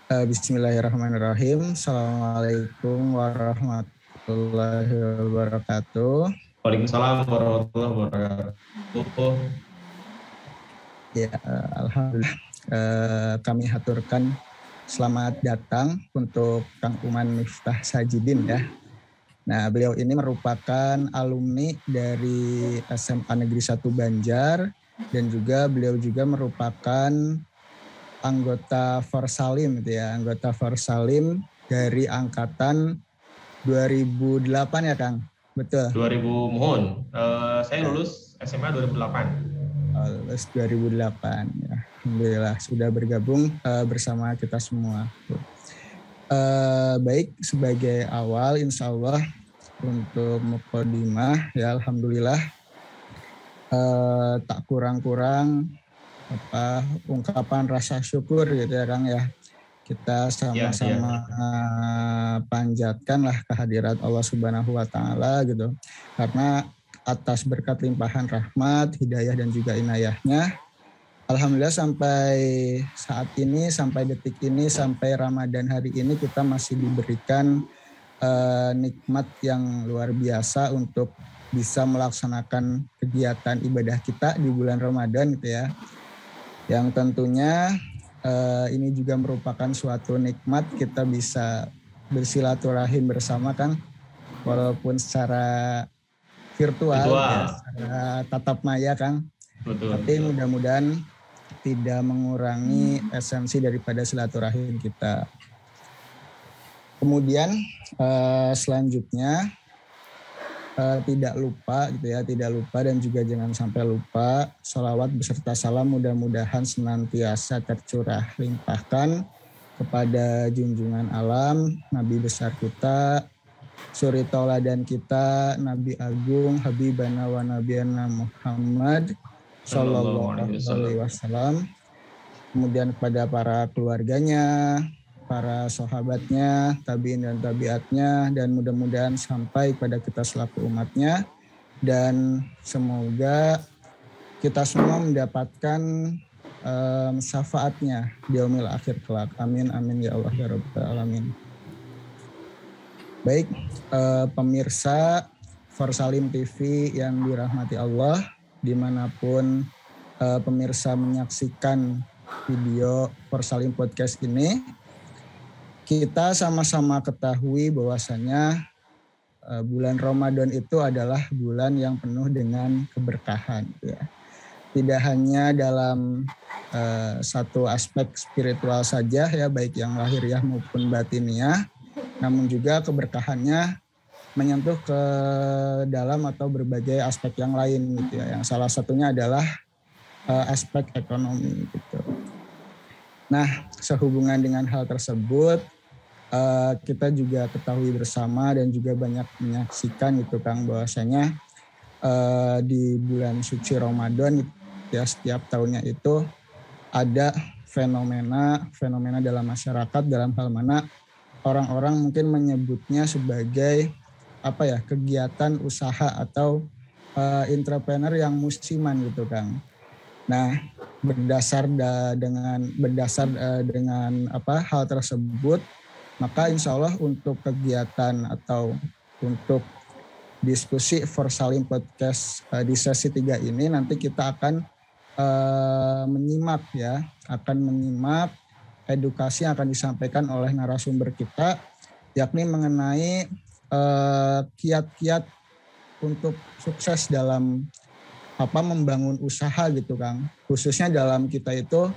Bismillahirrahmanirrahim. Assalamualaikum warahmatullahi wabarakatuh. Waalaikumsalam warahmatullahi wabarakatuh. Ya, alhamdulillah. Kami haturkan selamat datang untuk Kang Uman Miftah Sajidin ya. Nah, beliau ini merupakan alumni dari SMA Negeri 1 Banjar dan juga beliau juga merupakan anggota Forsalim gitu ya, anggota Forsalim dari angkatan 2008 ya Kang, betul? 2000 mohon, saya lulus SMA 2008. Lulus 2008 ya, alhamdulillah sudah bergabung bersama kita semua. Baik, sebagai awal insya Allah untuk muqaddimah ya alhamdulillah tak kurang-kurang ungkapan rasa syukur gitu ya Kang ya. Kita sama-sama panjatkanlah kehadirat Allah Subhanahu wa taala gitu. Karena atas berkat limpahan rahmat, hidayah dan juga inayahnya, alhamdulillah sampai saat ini, sampai detik ini, sampai Ramadan hari ini kita masih diberikan nikmat yang luar biasa untuk bisa melaksanakan kegiatan ibadah kita di bulan Ramadan gitu ya. Yang tentunya ini juga merupakan suatu nikmat kita bisa bersilaturahim bersama Kang, walaupun secara virtual. Ya, secara tatap maya Kang. Betul. Tapi mudah-mudahan tidak mengurangi esensi daripada silaturahim kita. Kemudian selanjutnya tidak lupa gitu ya, tidak lupa dan juga jangan sampai lupa sholawat beserta salam mudah-mudahan senantiasa tercurah limpahkan kepada junjungan alam, Nabi besar kita, suri tauladan kita, Nabi Agung, Habibana wa Nabiyana Muhammad Sallallahu Alaihi Wasallam. Kemudian kepada para keluarganya, para sahabatnya, tabiin dan tabiatnya, dan mudah-mudahan sampai pada kita selaku umatnya, dan semoga kita semua mendapatkan syafaatnya di yaumil akhir kelak. Amin amin ya Allah ya Rabbal alamin. Baik, pemirsa Forsalim TV yang dirahmati Allah, dimanapun pemirsa menyaksikan video Forsalim Podcast ini, kita sama-sama ketahui bahwasanya bulan Ramadan itu adalah bulan yang penuh dengan keberkahan. Ya. Tidak hanya dalam satu aspek spiritual saja ya, baik yang lahiriah maupun batiniah, namun juga keberkahannya menyentuh ke dalam atau berbagai aspek yang lain gitu ya. Yang salah satunya adalah aspek ekonomi gitu. Nah, sehubungan dengan hal tersebut, kita juga ketahui bersama dan juga banyak menyaksikan gitu Kang, bahwasanya di bulan suci Ramadan ya setiap tahunnya itu ada fenomena dalam masyarakat dalam hal mana orang-orang mungkin menyebutnya sebagai kegiatan usaha atau entrepreneur yang musiman gitu Kang. Nah, berdasar dengan hal tersebut, maka insya Allah untuk kegiatan atau untuk diskusi Forsalim Podcast di sesi 3 ini nanti kita akan menyimak edukasi yang akan disampaikan oleh narasumber kita, yakni mengenai kiat-kiat untuk sukses dalam membangun usaha gitu Kang. Khususnya dalam kita itu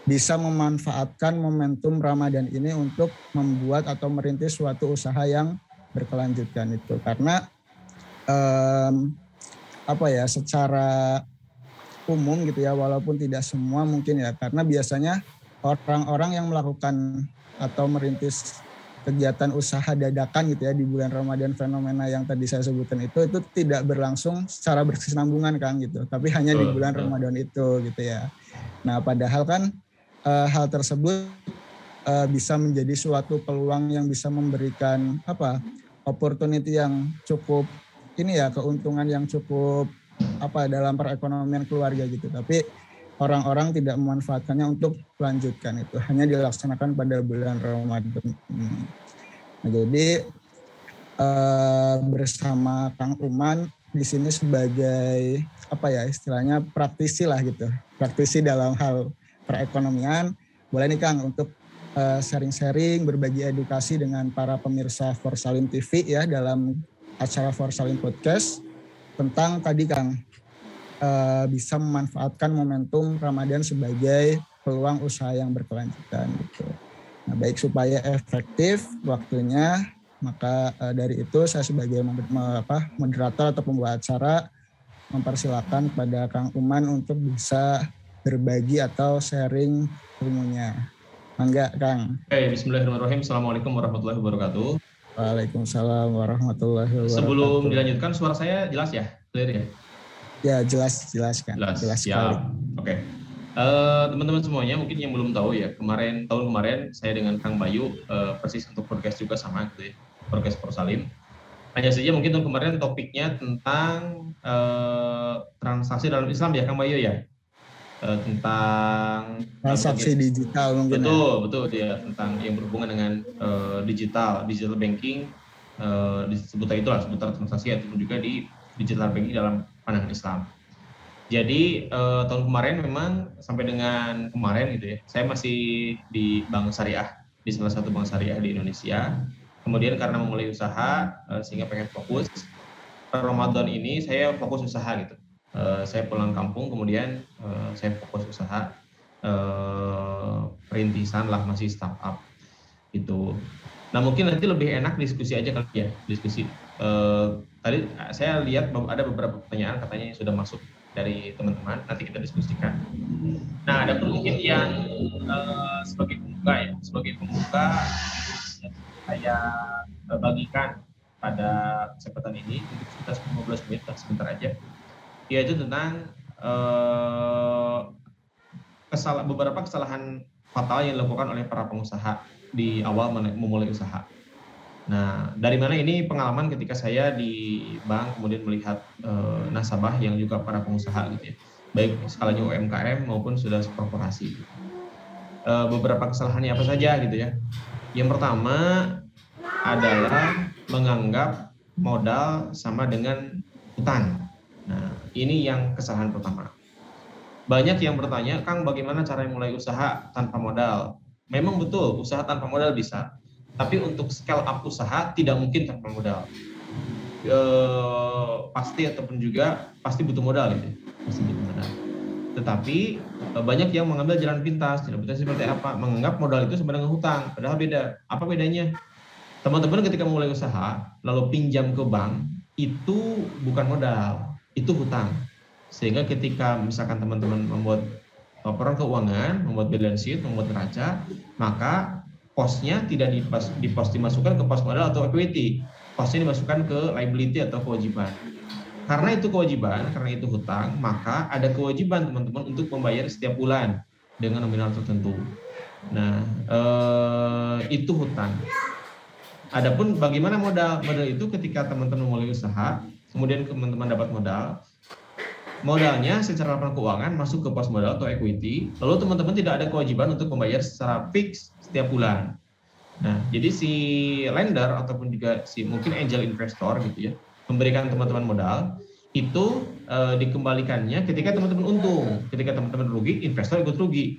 bisa memanfaatkan momentum Ramadan ini untuk membuat atau merintis suatu usaha yang berkelanjutan itu. Karena secara umum gitu ya, walaupun tidak semua mungkin ya, karena biasanya orang-orang yang melakukan atau merintis kegiatan usaha dadakan gitu ya di bulan Ramadan, fenomena yang tadi saya sebutkan itu tidak berlangsung secara berkesinambungan Kang gitu, tapi hanya di bulan Ramadan itu gitu ya. Nah, padahal kan hal tersebut bisa menjadi suatu peluang yang bisa memberikan opportunity yang cukup keuntungan yang cukup dalam perekonomian keluarga gitu. Tapi orang-orang tidak memanfaatkannya untuk melanjutkan itu. Hanya dilaksanakan pada bulan Ramadan. Nah, jadi bersama Kang Uman di sini sebagai apa ya istilahnya praktisi lah gitu. Praktisi dalam hal perekonomian. Boleh nih Kang untuk sharing-sharing, berbagi edukasi dengan para pemirsa Forsalim TV ya dalam acara Forsalim Podcast tentang tadi Kang bisa memanfaatkan momentum Ramadan sebagai peluang usaha yang berkelanjutan gitu. Nah, baik supaya efektif waktunya, maka dari itu saya sebagai moderator atau pembawa acara mempersilakan pada Kang Uman untuk bisa berbagi atau sharing ilmunya. Mangga, Kang. Oke, bismillahirrahmanirrahim. Assalamualaikum warahmatullahi wabarakatuh. Waalaikumsalam warahmatullahi wabarakatuh. Sebelum dilanjutkan, suara saya jelas ya? Clear ya? Ya, jelas Kang. Jelas sekali. Oke. Teman-teman semuanya mungkin yang belum tahu ya, tahun kemarin saya dengan Kang Bayu persis untuk podcast juga sama gitu ya, podcast Forsalim. Hanya saja mungkin tahun kemarin topiknya tentang transaksi dalam Islam ya, Kang Bayu ya? Tentang transaksi digital mungkin. Betul ya, tentang yang berhubungan dengan digital banking, seputar transaksi ataupun juga di digital banking dalam pandangan Islam. Jadi tahun kemarin memang sampai dengan kemarin gitu ya, saya masih di bank syariah, di salah satu bank syariah di Indonesia. Kemudian karena memulai usaha sehingga pengen fokus, Ramadan ini saya fokus usaha gitu. Saya pulang kampung, kemudian saya fokus usaha perintisan lah, masih startup gitu. Nah mungkin nanti lebih enak diskusi aja kali ya, diskusi. Tadi saya lihat ada beberapa pertanyaan katanya yang sudah masuk dari teman-teman, nanti kita diskusikan. Nah ada mungkin yang sebagai pembuka saya bagikan pada kesempatan ini untuk sekitar 15 menit, sebentar aja. Yaitu tentang beberapa kesalahan fatal yang dilakukan oleh para pengusaha di awal memulai usaha. Nah, dari mana ini pengalaman ketika saya di bank kemudian melihat nasabah yang juga para pengusaha gitu ya, baik skalanya UMKM maupun sudah korporasi. Beberapa kesalahannya apa saja gitu ya. Yang pertama adalah menganggap modal sama dengan hutang. Nah, ini yang kesalahan pertama. Banyak yang bertanya, Kang, bagaimana cara mulai usaha tanpa modal? Memang betul, usaha tanpa modal bisa. Tapi untuk scale up usaha tidak mungkin tanpa modal. Pasti butuh modal gitu. Pasti butuh modal. Tetapi banyak yang mengambil jalan pintas. Jalan pintas seperti apa? Menganggap modal itu sama dengan hutang. Padahal beda. Apa bedanya? Teman-teman ketika mulai usaha, lalu pinjam ke bank, itu bukan modal. Itu hutang. Sehingga ketika misalkan teman-teman membuat laporan keuangan, membuat balance sheet, membuat neraca, maka posnya tidak dimasukkan ke pos modal atau equity. Posnya dimasukkan ke liability atau kewajiban. Karena itu kewajiban, karena itu hutang, maka ada kewajiban teman-teman untuk membayar setiap bulan dengan nominal tertentu. Nah, itu hutang. Adapun bagaimana modal? Modal itu ketika teman-teman mulai usaha, kemudian teman-teman dapat modalnya secara laporan keuangan masuk ke pos modal atau equity, lalu teman-teman tidak ada kewajiban untuk membayar secara fix setiap bulan. Nah, jadi si lender ataupun juga si mungkin angel investor gitu ya, memberikan teman-teman modal, itu dikembalikannya ketika teman-teman untung. Ketika teman-teman rugi, investor ikut rugi.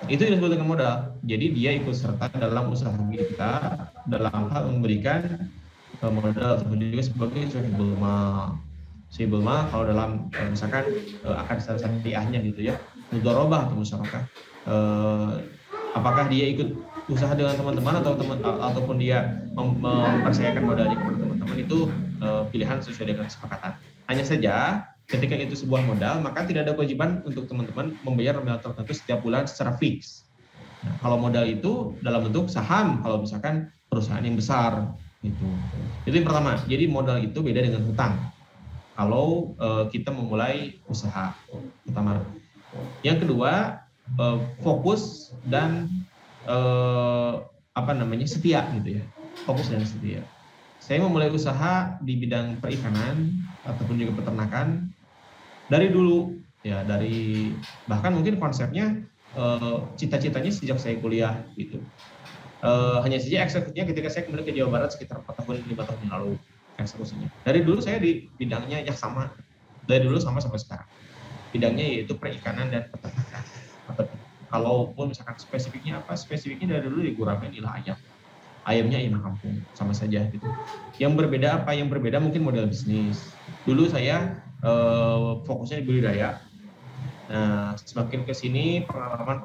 Itu yang disebut dengan modal. Jadi dia ikut serta dalam usaha kita dalam hal memberikan modal ataupun juga sebagai sahibul mal. Sahibul mal kalau dalam misalkan akan syariahnya gitu ya, mudharabah atau musyarakah. Apakah dia ikut usaha dengan teman-teman ataupun dia mempercayakan modalnya kepada teman-teman, itu pilihan sesuai dengan kesepakatan. Hanya saja ketika itu sebuah modal, maka tidak ada kewajiban untuk teman-teman membayar nominal tertentu setiap bulan secara fix. Nah, kalau modal itu dalam bentuk saham, kalau misalkan perusahaan yang besar, itu yang pertama. Jadi modal itu beda dengan hutang. Kalau kita memulai usaha pertama. Yang kedua, fokus dan setia gitu ya. Fokus dan setia. Saya memulai usaha di bidang perikanan ataupun juga peternakan dari dulu. Ya dari bahkan mungkin konsepnya cita-citanya sejak saya kuliah gitu. Hanya saja eksekusinya ketika saya kembali ke Jawa Barat sekitar 4 tahun 5 tahun yang lalu eksekusinya. Dari dulu saya di bidangnya yang sama, dari dulu sama sampai sekarang. Bidangnya yaitu perikanan dan peternakan. Kalaupun misalkan spesifiknya apa? Spesifiknya dari dulu di Gurame adalah ayam. Ayamnya ayam kampung, sama saja gitu. Yang berbeda apa? Yang berbeda mungkin model bisnis. Dulu saya fokusnya di budidaya. Nah, semakin ke sini pengalaman,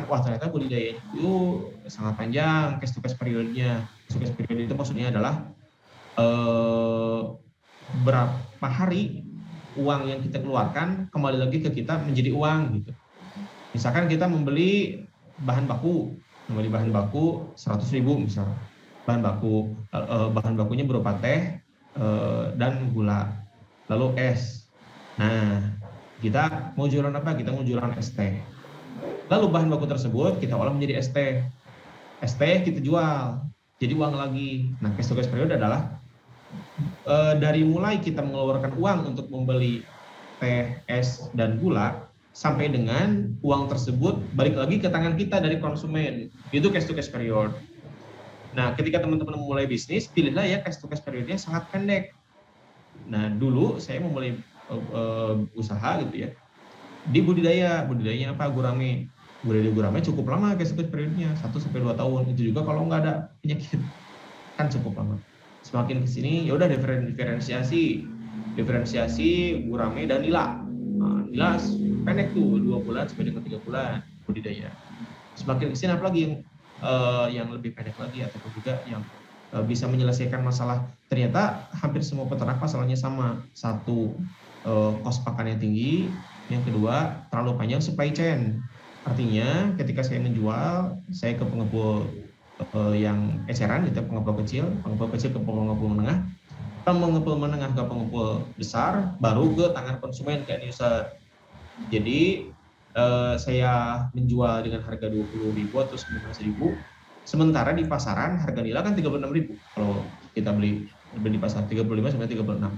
wah ternyata budidaya itu sangat panjang, case to case periodenya. Case to case period itu maksudnya adalah berapa hari uang yang kita keluarkan kembali lagi ke kita menjadi uang gitu. Misalkan kita membeli bahan baku 100.000 misalnya. Bahan bakunya berupa teh dan gula, lalu es. Nah, kita mau jualan apa? Kita mau jualan es teh. Lalu bahan baku tersebut kita olah menjadi es teh. Es teh kita jual, jadi uang lagi. Nah, case to case period adalah dari mulai kita mengeluarkan uang untuk membeli teh, es, dan gula, sampai dengan uang tersebut balik lagi ke tangan kita dari konsumen. Itu case to case period. Nah, ketika teman-teman memulai bisnis, pilihlah ya case to case periodnya sangat pendek. Nah, dulu saya memulai usaha gitu ya di budidayanya apa? Gurame. Gurame cukup lama case to case periodnya 1-2 tahun. Itu juga kalau nggak ada penyakit kan cukup lama. Semakin kesini ya udah diferensiasi gurame dan nila. Nah, nila pendek tuh 2 bulan sampai dengan 3 bulan budidaya. Semakin kesini apalagi yang lebih pendek lagi ataupun juga yang bisa menyelesaikan masalah. Ternyata hampir semua peternak masalahnya sama. Satu, kos pakannya tinggi. Yang kedua, terlalu panjang supply chain. Artinya ketika saya menjual, saya ke pengepul yang eceran gitu, pengepul kecil ke pengepul menengah, pengepul menengah ke pengepul besar, baru ke tangan konsumen ke end user. Jadi saya menjual dengan harga 20.000 atau 19.000, sementara di pasaran harga nila kan 36.000. Kalau kita beli di pasar 35 sampai 36.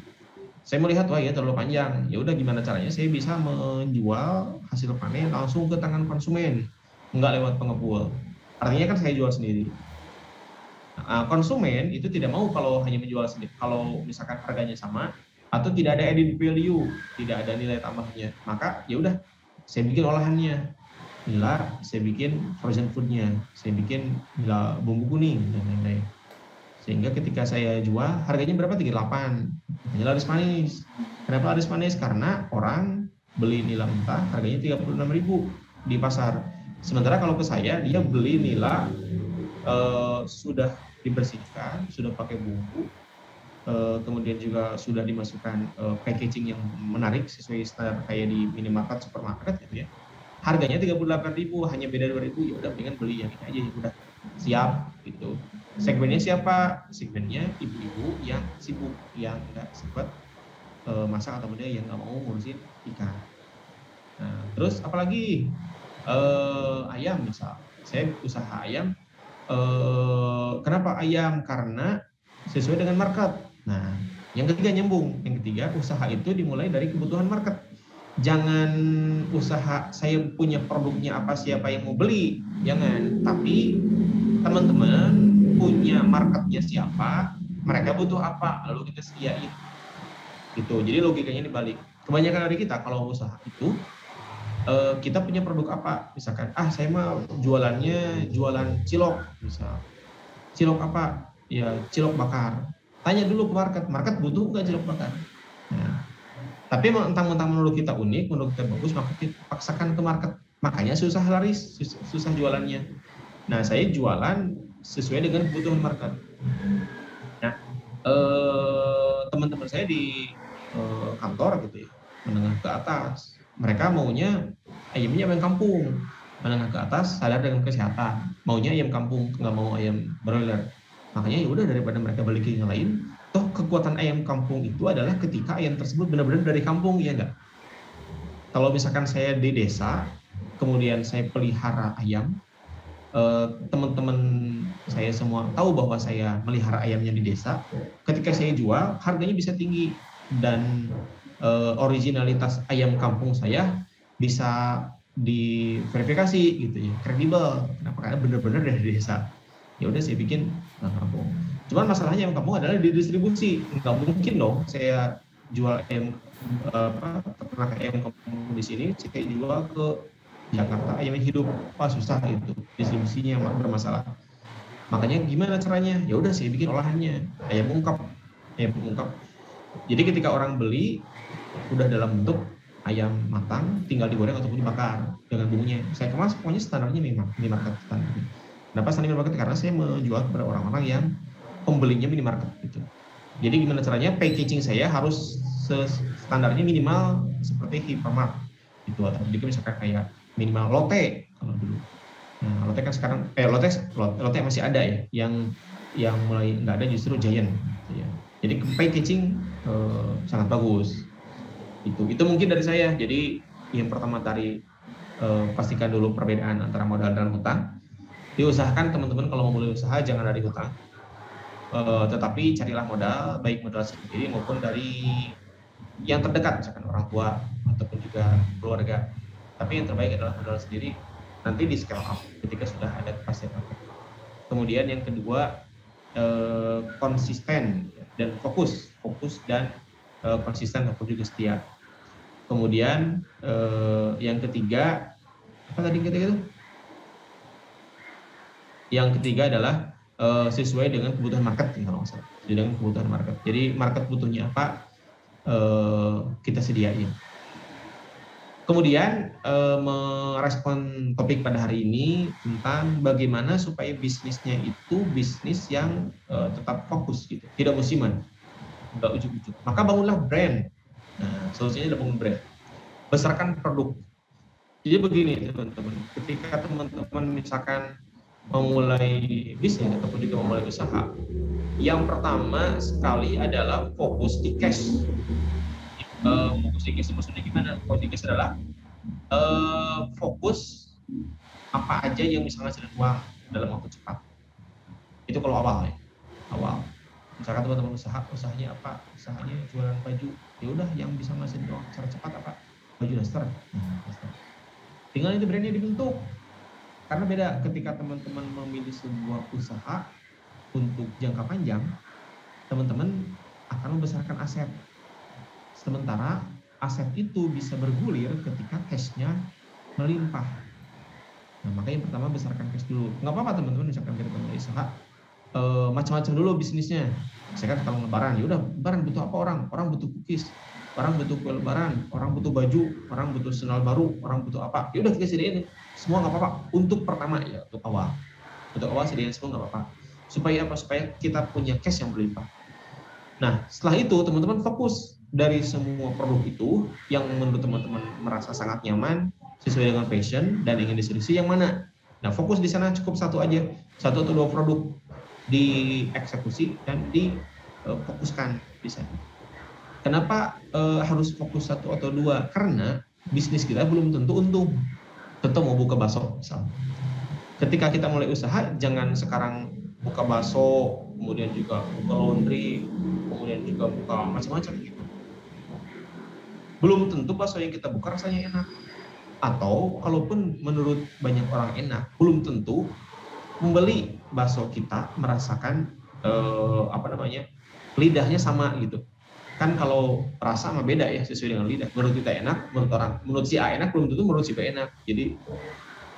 Saya melihat wah ya terlalu panjang. Ya udah gimana caranya saya bisa menjual hasil panen langsung ke tangan konsumen, enggak lewat pengepul. Artinya kan saya jual sendiri. Nah, konsumen itu tidak mau kalau hanya menjual sendiri. Kalau misalkan harganya sama atau tidak ada added value, tidak ada nilai tambahnya, maka ya udah saya bikin olahannya. Nila, saya bikin frozen foodnya, saya bikin nila bumbu kuning dan lain-lain. Sehingga ketika saya jual harganya berapa? 38. Hanya laris manis. Kenapa laris manis? Karena orang beli nila mentah harganya 36.000 di pasar. Sementara kalau ke saya dia beli nila sudah dibersihkan, sudah pakai bumbu, kemudian juga sudah dimasukkan packaging yang menarik sesuai standar kayak di minimarket, supermarket gitu ya. Harganya 38.000, hanya beda 2.000, ya udah mendingan beli yang ini aja, ya udah siap gitu. Segmennya siapa? Segmennya ibu-ibu yang sibuk, yang nggak sempat masak atau dia yang nggak mau ngurusin ikan. Nah, terus apalagi ayam misal, saya usaha ayam. Kenapa ayam? Karena sesuai dengan market. Nah, yang ketiga nyambung. Yang ketiga, usaha itu dimulai dari kebutuhan market. Jangan usaha saya punya produknya apa, siapa yang mau beli, jangan. Tapi teman-teman punya marketnya siapa, mereka butuh apa, lalu kita sediain. Gitu. Jadi logikanya dibalik. Kebanyakan dari kita kalau usaha itu kita punya produk apa, misalkan saya mau jualannya jualan cilok, misal cilok apa, ya cilok bakar. Tanya dulu ke market butuh nggak cilok bakar. Nah, tapi mentang-mentang menurut kita unik, menurut kita bagus, maka kita paksakan ke market. Makanya susah laris, susah jualannya. Nah, saya jualan sesuai dengan kebutuhan market. Nah, teman-teman saya di kantor gitu ya, menengah ke atas, mereka maunya ayamnya ayam kampung. Menengah ke atas sadar dengan kesehatan, maunya ayam kampung, nggak mau ayam broiler. Makanya ya udah daripada mereka balik ke yang lain, toh kekuatan ayam kampung itu adalah ketika ayam tersebut benar-benar dari kampung, ya enggak? Kalau misalkan saya di desa, kemudian saya pelihara ayam, teman-teman saya semua tahu bahwa saya melihara ayamnya di desa. Ketika saya jual, harganya bisa tinggi dan originalitas ayam kampung saya bisa diverifikasi gitu ya, kredibel. Kenapa? Karena benar-benar dari desa. Ya udah saya bikin ayam kampung. Cuman masalahnya ayam kampung adalah di distribusi. Nggak mungkin dong saya jual ayam ternak ayam kampung di sini, saya jual ke Jakarta ayam hidup. Wah, susah itu, distribusinya bermasalah. Makanya gimana caranya? Ya udah saya bikin olahannya, ayam ungkap. Jadi ketika orang beli udah dalam bentuk ayam matang, tinggal digoreng ataupun dibakar dengan bumbunya. Saya kemas pokoknya standarnya minimarket standar. Kenapa standar minimarket? Karena saya menjual kepada orang-orang yang pembelinya minimarket gitu. Jadi gimana caranya? Packaging saya harus standarnya minimal seperti hypermart gitu. Jadi misalkan kayak minimal lotte kalau dulu. Nah, lotte kan sekarang lotte masih ada ya, yang mulai nggak ada justru Giant gitu ya. Jadi packaging sangat bagus. Itu mungkin dari saya. Jadi yang pertama tadi pastikan dulu perbedaan antara modal dan hutang. Diusahakan teman-teman kalau mau mulai usaha jangan dari hutang, tetapi carilah modal, baik modal sendiri maupun dari yang terdekat, misalkan orang tua ataupun juga keluarga. Tapi yang terbaik adalah modal sendiri. Nanti di scale up ketika sudah ada kepastian. Kemudian yang kedua, konsisten dan fokus dan konsisten ataupun juga setia. Kemudian yang ketiga, apa tadi itu? Yang ketiga adalah sesuai dengan kebutuhan market, kalau nggak salah. Dengan kebutuhan market. Jadi market butuhnya apa, kita sediain. Kemudian merespon topik pada hari ini tentang bagaimana supaya bisnisnya itu bisnis yang tetap fokus gitu, tidak musiman, nggak ujuk-ujuk. Maka bangunlah brand. Nah, solusinya adalah bangun brand. Besarkan produk. Jadi begini teman-teman, ketika teman-teman misalkan memulai bisnis ataupun juga memulai usaha, yang pertama sekali adalah fokus di cash. Fokus di cash maksudnya gimana? Fokus di cash adalah fokus apa aja yang bisa menghasilkan uang dalam waktu cepat. Itu kalau awal ya, awal. Misalkan teman-teman usahanya apa? Usahanya jualan baju. Ya udah yang bisa menghasilkan uang secara cepat apa? Baju daster. Tinggal itu brandnya dibentuk. Karena beda ketika teman-teman memilih sebuah usaha untuk jangka panjang, teman-teman akan membesarkan aset. Sementara aset itu bisa bergulir ketika cash-nya melimpah. Nah, makanya yang pertama besarkan cash dulu. Nggak apa-apa teman-teman, misalkan kita mulai usaha, macam-macam dulu bisnisnya. Saya kan kalau lebaran, ya udah lebaran butuh apa orang? Orang butuh cookies, orang butuh kue lebaran, orang butuh baju, orang butuh sendal baru, orang butuh apa? Ya udah kita sediain semua, nggak apa-apa. Untuk pertama ya, untuk awal sediain semua nggak apa-apa. Supaya apa? Supaya kita punya cash yang berlimpah. Nah, setelah itu teman-teman fokus dari semua produk itu yang menurut teman-teman merasa sangat nyaman, sesuai dengan passion dan ingin distribusi yang mana. Nah, fokus di sana cukup satu aja, 1 atau 2 produk dieksekusi dan difokuskan di sana. Kenapa harus fokus 1 atau 2? Karena bisnis kita belum tentu untung. Tentu mau buka bakso misalnya. Ketika kita mulai usaha, jangan sekarang buka bakso, kemudian juga buka laundry, kemudian juga buka macam-macam gitu. Belum tentu bakso yang kita buka rasanya enak. Atau kalaupun menurut banyak orang enak, belum tentu membeli bakso kita merasakan lidahnya sama gitu. Kan kalau rasa sama beda ya, sesuai dengan lidah. Menurut kita enak, menurut si A enak, belum tentu menurut si B enak. Jadi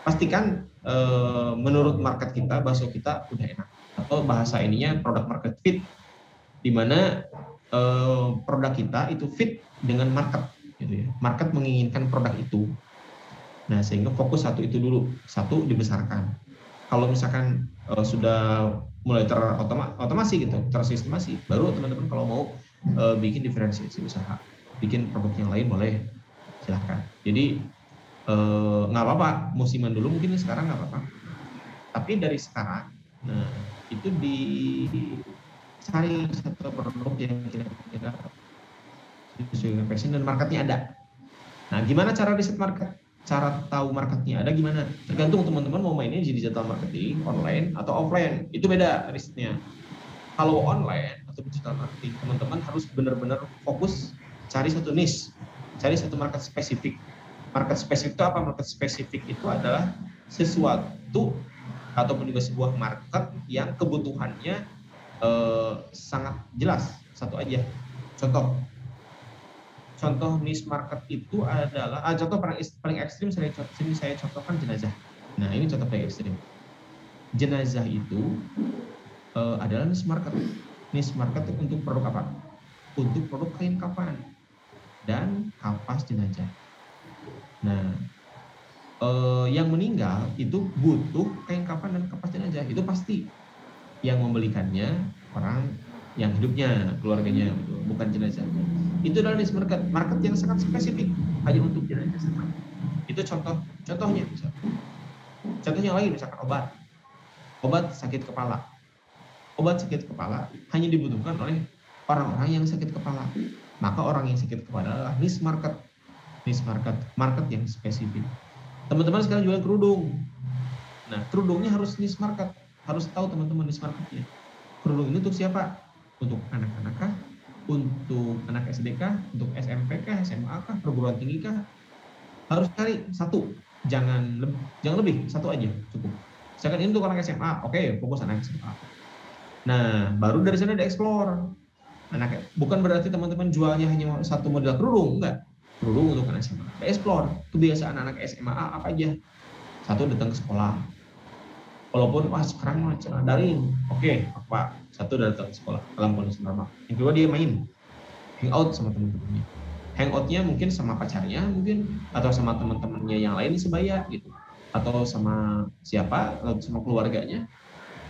pastikan menurut market kita, bakso kita udah enak. Atau bahasa ininya product market fit, di mana produk kita itu fit dengan market, gitu ya. Market menginginkan produk itu. Nah, sehingga fokus satu itu dulu, satu dibesarkan. Kalau misalkan sudah mulai terotomasi gitu, tersistemasi, baru teman-teman kalau mau bikin diferensiasi usaha, bikin produk yang lain boleh, silahkan. Jadi nggak apa-apa, musiman dulu mungkin sekarang nggak apa-apa. Tapi dari sekarang, nah itu dicari satu produk yang kira-kira sesuai dengan passion dan marketnya ada. Nah, gimana cara riset market? Cara tahu marketnya ada gimana? Tergantung teman-teman mau mainnya di digital marketing, online atau offline. Itu beda risetnya. Kalau online atau digital marketing, teman-teman harus benar-benar fokus cari satu niche, cari satu market spesifik. Market spesifik itu apa? Market spesifik itu adalah sesuatu ataupun juga sebuah market yang kebutuhannya sangat jelas, satu aja. Contoh niche market itu adalah contoh paling ekstrim saya contohkan jenazah. Nah, ini contoh paling ekstrim. Jenazah itu adalah niche market. Niche market untuk produk apa? Untuk produk kain kafan dan kapas jenazah. Nah, yang meninggal itu butuh kain kafan dan kapas jenazah, itu pasti. Yang membelikannya orang yang hidupnya, keluarganya, bukan jenazahnya. Itu adalah niche market yang sangat spesifik, hanya untuk jenazah. Itu contohnya. Contoh yang lain misalkan obat sakit kepala. Obat sakit kepala hanya dibutuhkan oleh orang-orang yang sakit kepala. Maka orang yang sakit kepala adalah niche market yang spesifik. Teman-teman sekarang jualan kerudung. Nah, kerudungnya harus niche market. Harus tahu teman-teman niche marketnya. Kerudung ini untuk siapa? Untuk anak-anak kah? Untuk anak SD kah? Untuk SMP kah? SMA kah? Perguruan tinggi kah? Harus cari satu. Jangan lebih, satu aja cukup. Misalkan ini untuk anak SMA, oke, fokus anak SMA. Nah, baru dari sana dieksplor. Bukan berarti teman-teman jualnya hanya satu model kerudung, enggak. Kerudung untuk anak SMA. Dieksplor kebiasaan anak SMA apa aja. Satu, datang ke sekolah. Walaupun sekarang macam daring, oke, apa? Satu, datang ke sekolah dalam kondisi normal. Yang kedua, dia main, hangout sama teman-temannya. Hangoutnya mungkin sama pacarnya, mungkin atau sama teman-temannya yang lain di sebaya gitu, atau sama siapa, atau sama keluarganya.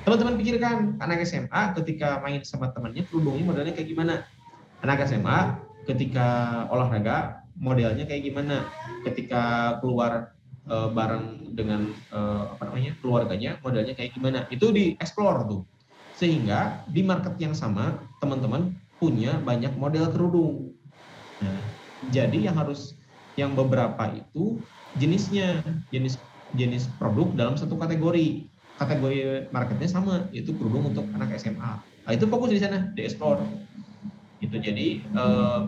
Teman-teman pikirkan, anak SMA ketika main sama temannya, kerudungnya modelnya kayak gimana? Anak SMA ketika olahraga modelnya kayak gimana? Ketika keluar bareng dengan keluarganya modelnya kayak gimana? Itu dieksplor tuh. Sehingga di market yang sama teman-teman punya banyak model kerudung. Nah, jadi yang beberapa itu jenisnya, jenis produk dalam satu kategori marketnya sama, yaitu kerudung untuk anak SMA. Nah, itu fokus di sana, dieksplor. Itu jadi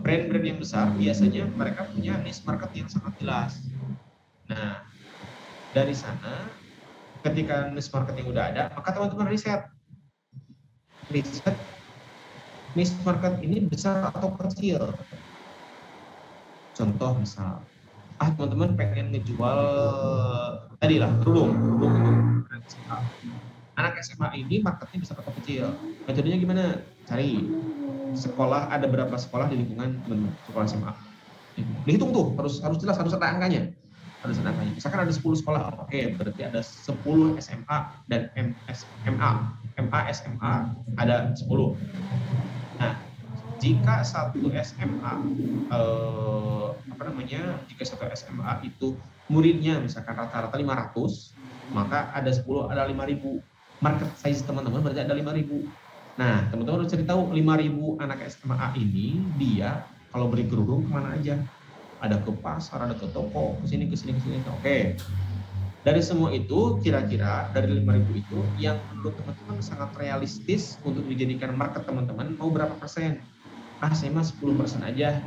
brand-brand yang besar biasanya mereka punya niche market yang sangat jelas. Nah, dari sana ketika niche market yang udah ada, maka teman-teman riset niche market ini besar atau kecil. Contoh misal, teman-teman pengen ngejual tadi lah kerudung untuk anak SMA. Anak SMA ini marketnya besar atau kecil. Metodenya gimana? Cari sekolah, ada berapa sekolah di lingkungan sekolah SMA. Dihitung tuh, harus jelas, harus ada angkanya. Misalkan ada 10 sekolah, oke, berarti ada 10 SMA dan MA SMA ada 10. Nah, jika satu SMA jika satu SMA itu muridnya misalkan rata-rata 500, maka ada 10, ada 5.000. Market size teman-teman berarti ada 5.000. Nah, teman-teman harus cari tahu 5.000 anak SMA ini dia kalau beli kerudung kemana aja? Ada ke pasar, ada ke toko, ke sini. Oke. Dari semua itu, kira-kira dari 5.000 itu yang menurut teman-teman sangat realistis untuk dijadikan market teman-teman, mau berapa persen? Saya mah 10% aja.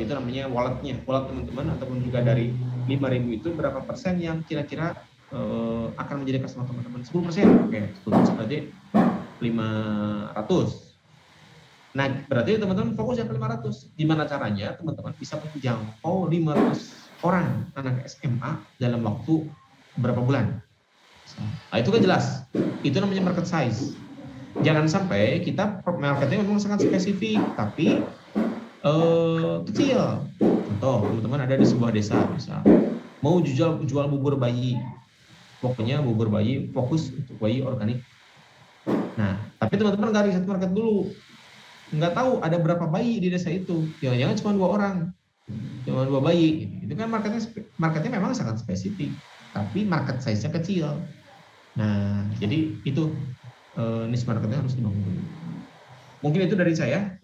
Itu namanya wallet teman-teman, ataupun juga dari 5.000 itu berapa persen yang kira-kira akan menjadi customer teman-teman? 10%. Oke, 10% berarti 500. Nah, berarti teman-teman fokus yang ke 500. Gimana caranya teman-teman bisa menjangkau 500 orang anak SMA dalam waktu berapa bulan? Nah, itu kan jelas. Itu namanya market size. Jangan sampai kita marketnya memang sangat spesifik, tapi kecil. Contoh, teman-teman ada di sebuah desa, misal mau jual bubur bayi. Pokoknya bubur bayi, fokus untuk bayi organik. Nah, tapi teman-teman nggak riset market dulu. Nggak tahu ada berapa bayi di desa itu. Jangan-jangan cuma 2 orang. Cuma 2 bayi. Itu kan marketnya memang sangat spesifik. Tapi market size-nya kecil. Nah, jadi itu niche marketnya harus dibangun dulu. Mungkin itu dari saya.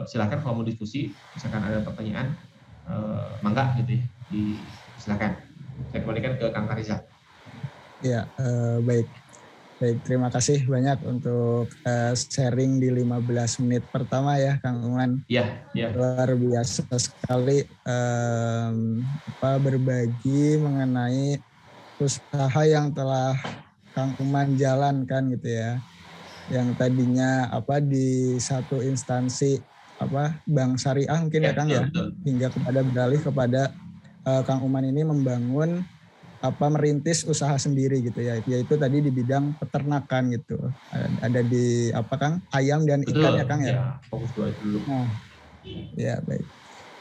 Silakan kalau mau diskusi, misalkan ada pertanyaan, mangga gitu ya. Silakan. Saya kembalikan ke Kang Karizal. Ya, baik. Baik, terima kasih banyak untuk sharing di 15 menit pertama ya, Kang Uman. Iya. Luar biasa sekali berbagi mengenai usaha yang telah Kang Uman jalankan gitu ya. Yang tadinya di satu instansi bank syariah mungkin ya Kang betul. Hingga beralih kepada Kang Uman ini membangun merintis usaha sendiri gitu ya, yaitu tadi di bidang peternakan gitu. Ada di Kang, ayam dan ikan ya Kang ya. Ya, fokus dua itu dulu. Nah, ya baik.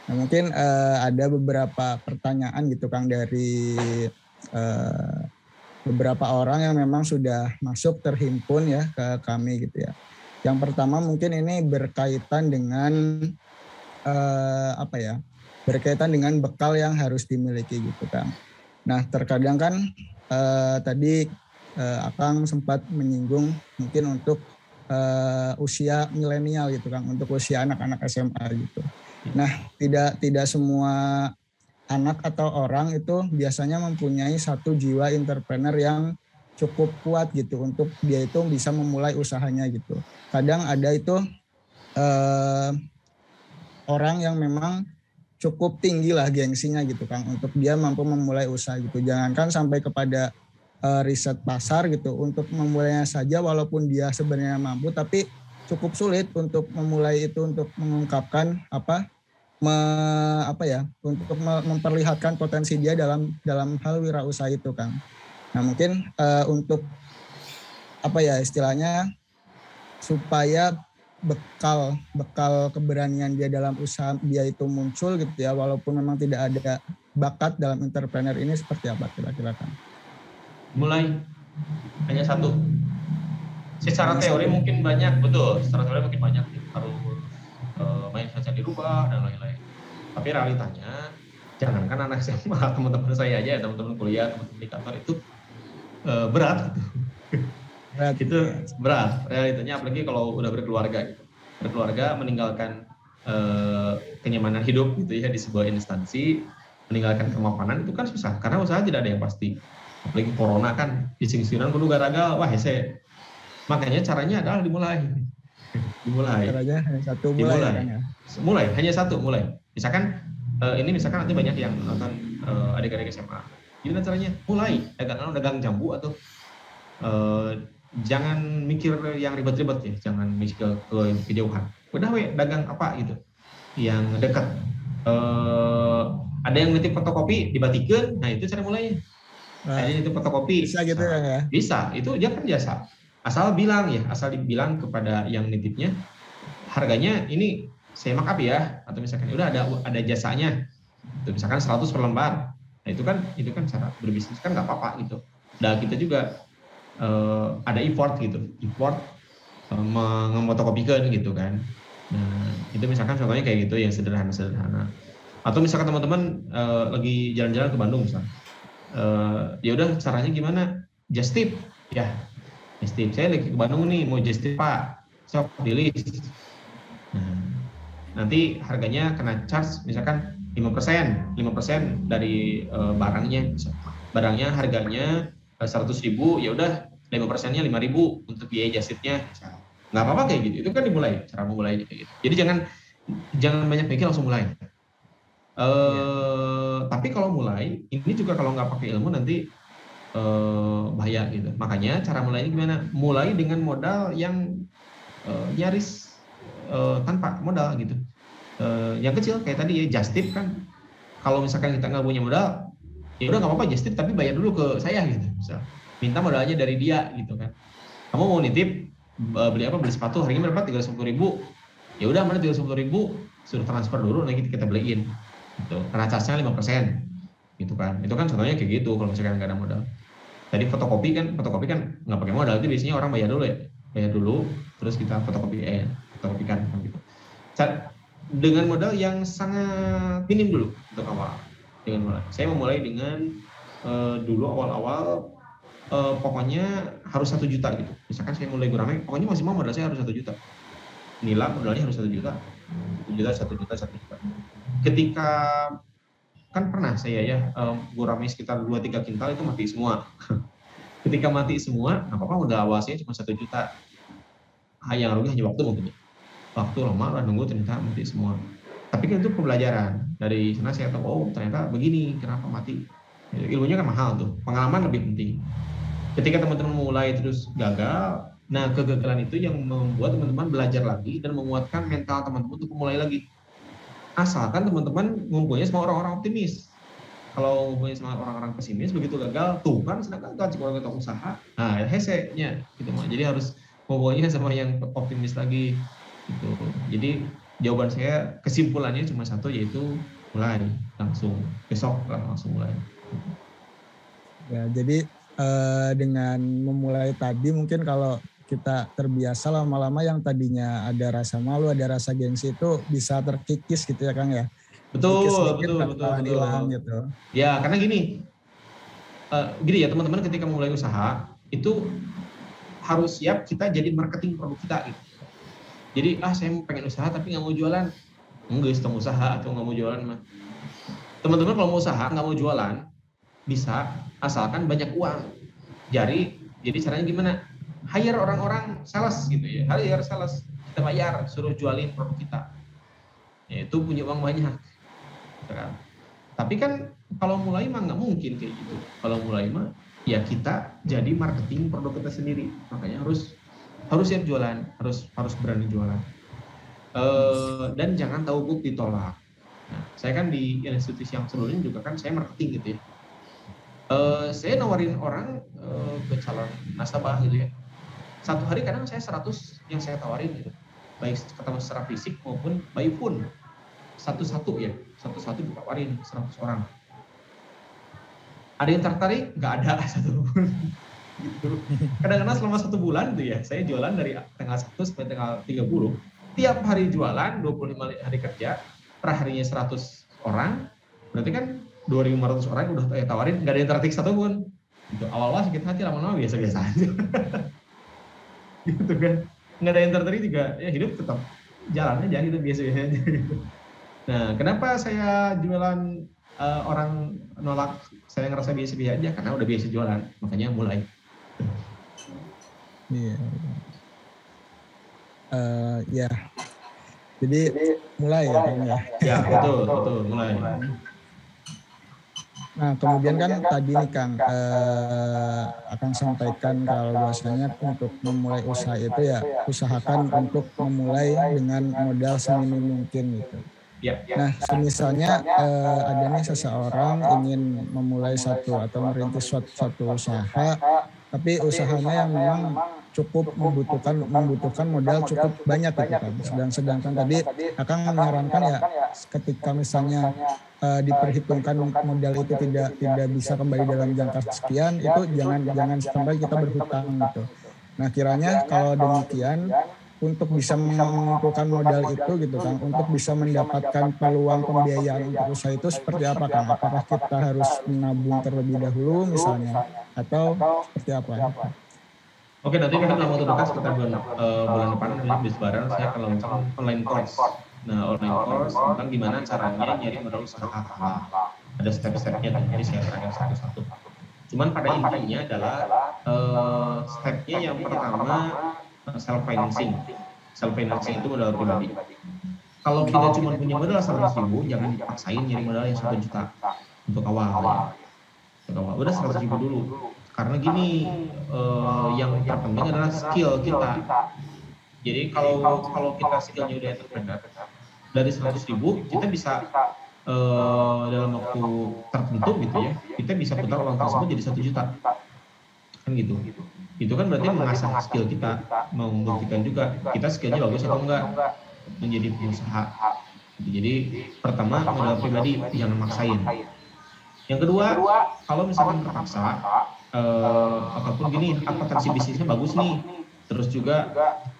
Nah, mungkin ada beberapa pertanyaan gitu Kang dari beberapa orang yang memang sudah masuk terhimpun ya ke kami gitu ya. Yang pertama mungkin ini berkaitan dengan berkaitan dengan bekal yang harus dimiliki gitu Kang. Nah, terkadang kan tadi Akang sempat menyinggung mungkin untuk usia milenial gitu Kang, untuk usia anak-anak SMA gitu. Nah, tidak semua anak atau orang itu biasanya mempunyai satu jiwa entrepreneur yang cukup kuat gitu untuk dia itu bisa memulai usahanya gitu. Kadang ada itu orang yang memang cukup tinggi lah gengsinya gitu Kang untuk dia mampu memulai usaha gitu. Jangankan sampai kepada riset pasar gitu, untuk memulainya saja walaupun dia sebenarnya mampu tapi cukup sulit untuk memulai itu, untuk mengungkapkan untuk memperlihatkan potensi dia dalam hal wirausaha itu Kang. Nah, mungkin untuk istilahnya supaya bekal keberanian dia dalam usaha dia itu muncul gitu ya, walaupun memang tidak ada bakat dalam entrepreneur ini, seperti apa kira-kira Kang? Mulai hanya satu. Secara teori mungkin banyak, betul. Secara teori mungkin banyak, harus mindset dirubah dan lain-lain. Tapi realitanya, jangankan anak SMA, teman-teman saya aja, teman-teman kuliah, teman-teman di kantor itu berat gitu. Itu berat realitanya, apalagi kalau udah berkeluarga gitu. Berkeluarga, meninggalkan kenyamanan hidup gitu ya di sebuah instansi, meninggalkan kemapanan itu kan susah, karena usaha tidak ada yang pasti. Apalagi corona kan, ising-isingan kudu garaga, wah hese. Makanya caranya adalah dimulai. Caranya hanya satu, mulai. Hanya satu, mulai. Misalkan misalkan nanti banyak yang nonton adik-adik SMA. Gimana caranya? Mulai dagang jambu atau jangan mikir yang ribet-ribet ya, jangan mikir kejauhan. Udah dagang apa gitu, yang dekat. Ada yang nitip fotokopi dibatikin, nah itu cara mulainya. Ada yang nitip fotokopi. Bisa gitu kan ya? Bisa, itu dia kan jasa. Asal dibilang kepada yang nitipnya, harganya ini saya markup ya, atau misalkan udah ada jasanya, itu misalkan 100 per lembar. Nah itu kan cara berbisnis kan nggak apa-apa gitu. Dan kita juga ada import mengotokopikan gitu kan. Nah itu misalkan contohnya kayak gitu yang sederhana. Atau misalkan teman-teman lagi jalan-jalan ke Bandung misalnya, ya udah caranya gimana? Just tip ya. Just tip, saya lagi ke Bandung nih, mau just tip Pak, sok di list. Nah, nanti harganya kena charge misalkan 5% dari barangnya harganya 100.000, ya udah 5%-nya 5.000 untuk biaya just-nya. Nggak apa-apa kayak gitu. Itu kan dimulai, cara memulai kayak gitu. Jadi jangan banyak pikir, langsung mulai. Tapi kalau mulai, ini juga kalau nggak pakai ilmu nanti bahaya gitu. Makanya cara mulainya gimana? Mulai dengan modal yang nyaris tanpa modal gitu. Yang kecil kayak tadi ya, just tip kan. Kalau misalkan kita nggak punya modal, ya udah nggak apa-apa just tip, tapi bayar dulu ke saya gitu. Misal, minta modalnya dari dia gitu kan. Kamu mau nitip beli sepatu, harganya berapa? 350.000. Ya udah, mana 350.000, suruh transfer dulu, nanti kita beliin. Gitu. Karena charge-nya 5%. Gitu kan. Itu kan contohnya kayak gitu kalau misalkan nggak ada modal. Tadi fotokopi kan nggak pakai modal, itu biasanya orang bayar dulu, terus kita fotokopikan gitu. Dengan modal yang sangat minim dulu untuk awal. Dengan modal, saya memulai dengan dulu awal-awal pokoknya harus 1 juta gitu. Misalkan saya mulai gurame, pokoknya maksimal modal saya harus 1 juta. Nilai modalnya harus 1 juta. 1 juta. Ketika kan pernah saya ya gurame sekitar 2-3 kintal itu mati semua. Ketika mati semua, nggak apa-apa, udah awalnya cuma 1 juta. Yang rugi hanya waktu mungkin. Waktu lama lah nunggu, ternyata mati semua. Tapi kan itu pembelajaran. Dari sana saya tahu, oh ternyata begini, kenapa mati. Ilmunya kan mahal tuh, pengalaman lebih penting. Ketika teman-teman mulai terus gagal, nah kegagalan itu yang membuat teman-teman belajar lagi dan menguatkan mental teman-teman untuk mulai lagi. Asalkan teman-teman ngumpulnya sama orang-orang optimis. Kalau ngumpulnya sama orang-orang pesimis, begitu gagal, tuh kan sedang gagal, kalau kita usaha, nah hese-nya gitu. Jadi harus ngumpulnya sama yang optimis lagi gitu. Jadi jawaban saya, kesimpulannya cuma satu, yaitu mulai langsung, besok langsung mulai. Ya, jadi dengan memulai tadi mungkin kalau kita terbiasa lama-lama yang tadinya ada rasa malu, ada rasa gengsi itu bisa terkikis gitu ya Kang ya. Betul. Hilang gitu. Ya, karena gini ya teman-teman, ketika mulai usaha itu harus siap kita jadi marketing produk kita gitu. Jadi saya pengen usaha tapi nggak mau jualan, enggak, setengah usaha atau nggak mau jualan mah. Teman-teman kalau mau usaha nggak mau jualan bisa, asalkan banyak uang. Jadi caranya gimana? Hire orang-orang sales gitu ya, hire sales, kita bayar, suruh jualin produk kita. Ya, itu punya uang banyak. Tapi kan kalau mulai mah nggak mungkin kayak gitu. Kalau mulai mah ya kita jadi marketing produk kita sendiri. Makanya harus siap jualan, harus berani jualan. Dan jangan tahu buk ditolak. Nah, saya kan di institusi yang sebelumnya juga kan saya marketing gitu ya. Saya nawarin orang ke calon nasabah gitu ya. Satu hari kadang saya 100 yang saya tawarin gitu. Baik ketemu secara fisik maupun by phone. Satu-satu ditawarin 100 orang. Ada yang tertarik? Nggak ada satupun. Gitu. Kadang-kadang selama 1 bulan tuh ya, saya jualan dari tanggal 1 sampai tanggal 30. Tiap hari jualan, 25 hari kerja, per harinya 100 orang, berarti kan 2.500 orang udah tawarin, nggak ada yang tertarik satupun. Gitu. Awal-awal sakit hati, lama-lama biasa-biasa aja. Gitu kan. Nggak ada yang tertarik juga, ya hidup tetap jalan aja gitu, biasa-biasa aja gitu. Nah, kenapa saya jualan orang nolak, saya ngerasa biasa-biasa aja, karena udah biasa jualan, makanya mulai. Iya. Ya. Jadi mulai ya Kang ya. Ya, betul, mulai. Nah, kemudian kan tadi nih Kang akan sampaikan kalau bahwasanya untuk memulai usaha itu ya usahakan untuk memulai dengan modal seminim mungkin gitu. Nah, misalnya ada nih seseorang ingin memulai satu atau merintis suatu usaha, tapi usahanya yang memang cukup membutuhkan modal cukup banyak gitu kan. Sedangkan tadi Akang menyarankan ya ketika misalnya diperhitungkan modal itu tidak bisa kembali dalam jangka sekian, itu jangan sampai kita berhutang gitu. Nah, kiranya kalau demikian untuk bisa mengumpulkan modal itu gitu kan, untuk bisa mendapatkan peluang pembiayaan untuk usaha itu seperti apa Kang? Apakah kita harus menabung terlebih dahulu misalnya atau seperti apa? Oke, nanti kita dalam waktu dekat sekitar bulan depan di Sebaran saya akan launching online course. Nah, online course tentang gimana caranya nyari modal usaha halal. Ada step-stepnya, jadi saya terangkan satu-satu. Cuman pada intinya adalah stepnya yang pertama self-financing. Self-financing itu modal pribadi. Kalau kita cuma punya modal 100.000, jangan dipaksain nyari modal yang 1 juta untuk awal. Udah 100.000 dulu. Karena gini, yang terpenting adalah skill kita. Jadi kalau kita skillnya udah entrepreneur, dari 100.000 kita bisa dalam waktu tertentu gitu ya, kita bisa putar uang tersebut jadi 1 juta. Kan gitu. Itu kan berarti mengasah skill kita, membuktikan juga kita skillnya bagus atau enggak menjadi pengusaha. Jadi pertama modal pribadi, jangan maksain. Yang kedua, kalau misalkan terpaksa, ataupun gini, potensi bisnisnya bagus nih, terus juga